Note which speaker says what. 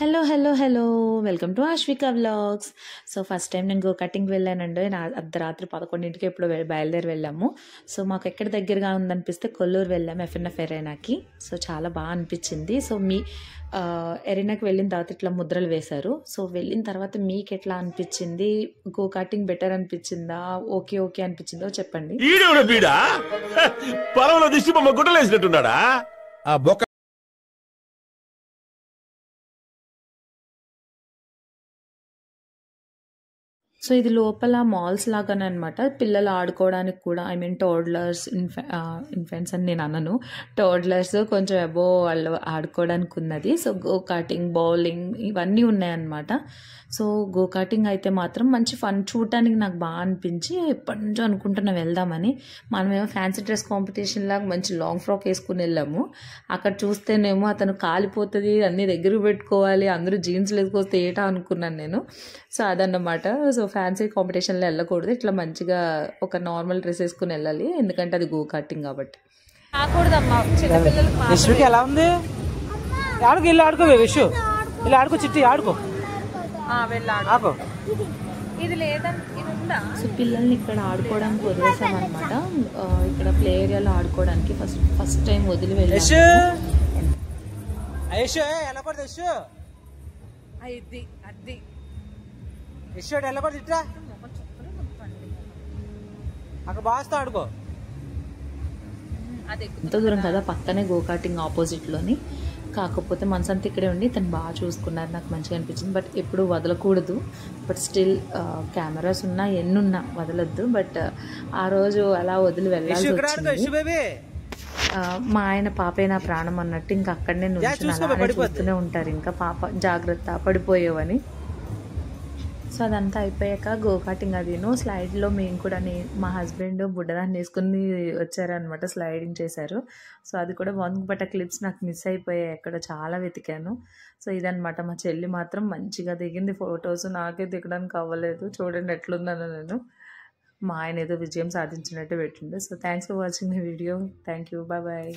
Speaker 1: Hello hello hello welcome to Ashwika vlogs. So first time నేను go కటింగ్కి వెళ్ళానండి. అర్ధరాత్రి 11ంటికి ఎప్పుడు బయలుదేరి వెళ్ళాము. సో మాకు ఎక్కడ దగ్గరగా ఉందనిపిస్తే కొల్లూరు వెళ్ళాము, ఎఫ్ఎన్ఎఫ్ ఎరీనాకి. సో చాలా బాగా అనిపించింది. సో ఎరీనాకి వెళ్ళిన తర్వాత ఇట్లా ముద్రలు వేశారు. సో వెళ్ళిన తర్వాత మీకు ఎట్లా అనిపించింది? గో కటింగ్ బెటర్ అనిపించిందా, ఓకే ఓకే అనిపించిందో చెప్పండి. సో ఇది లోపల మాల్స్ లాగానే అనమాట. పిల్లలు ఆడుకోవడానికి కూడా, ఐ మీన్ టోడ్లర్స్, ఇన్ఫెంట్స్ అని నేను అనను, టోడ్లర్స్ కొంచెం అబో వాళ్ళు ఆడుకోవడానికి ఉన్నది. సో గో కార్టింగ్, బౌలింగ్ ఇవన్నీ ఉన్నాయన్నమాట. సో గో కార్టింగ్ అయితే మాత్రం మంచి ఫన్, చూడటానికి నాకు బాగా అనిపించి ఎప్పటి నుంచో అనుకుంటున్నా వెళ్దామని. మనమేమో ఫ్యాన్సీ డ్రెస్ కాంపిటీషన్ లాగా మంచి లాంగ్ ఫ్రాక్ వేసుకుని వెళ్ళాము. అక్కడ చూస్తేనేమో అతను కాలిపోతుంది, అన్ని దగ్గరకు పెట్టుకోవాలి, అందరూ జీన్స్లు వేసుకొస్తే ఏటా అనుకున్నాను నేను. సో అదన్నమాట. సో ఫ్యాన్సీ కాంపిటీషన్లో వెళ్ళకూడదు, ఇట్లా మంచిగా ఒక నార్మల్ డ్రెస్ వేసుకుని వెళ్ళాలి, ఎందుకంటే అది గో కార్టింగ్ కాబట్టి.
Speaker 2: విశ్వకి ఎలా ఉంది? ఆడుకో, ఇల్లు ఆడుకో విశ్వ, ఇలా ఆడుకో, చిట్టి ఆడుకో.
Speaker 1: సో పిల్లల్ని ఇక్కడ ఆడుకోవడానికి వదిలేసామన్నమాట. ఇక్కడ ప్లే ఏరియాలో ఆడుకోవడానికి ఫస్ట్ టైం వదిలి వెళ్ళాము.
Speaker 2: ఆడుకో.
Speaker 1: ఎంత దూరం కదా, పక్కనే గో కార్టింగ్ ఆపోజిట్లోని. కాకపోతే మనసంతా ఇక్కడే ఉండి తను బాగా చూసుకున్నారు, నాకు మంచిగా అనిపించింది. బట్ ఎప్పుడు వదలకూడదు, బట్ స్టిల్ కెమెరాస్ ఉన్నా ఎన్నున్నా వదలొద్దు. బట్ ఆ రోజు అలా వదిలి వెళ్ళాల్సి వచ్చింది. మా ఆయన పాపే నా ప్రాణం అన్నట్టు ఇంకా అక్కడనే నుంచుని చూస్తూనే ఉంటారు, ఇంకా పాప జాగ్రత్త పడిపోయేవని. సో అదంతా అయిపోయాక గో కార్టింగ్ అదిను స్లైడ్లో మేము కూడా, మా హస్బెండ్ బుడ్డదాన్ని వేసుకుని వచ్చారనమాట, స్లైడింగ్ చేశారు. సో అది కూడా బాగుంది. బట్ ఆ క్లిప్స్ నాకు మిస్ అయిపోయాయి, ఎక్కడ చాలా వెతికాను. సో ఇదనమాట, మా చెల్లి మాత్రం మంచిగా దిగింది ఫొటోస్, నాకే దిగడానికి అవ్వలేదు. చూడండి ఎట్లున్నాను నేను. మా ఆయన ఏదో విజయం సాధించినట్టు పెట్టిండు. So thanks for watching the video. Thank you, bye bye.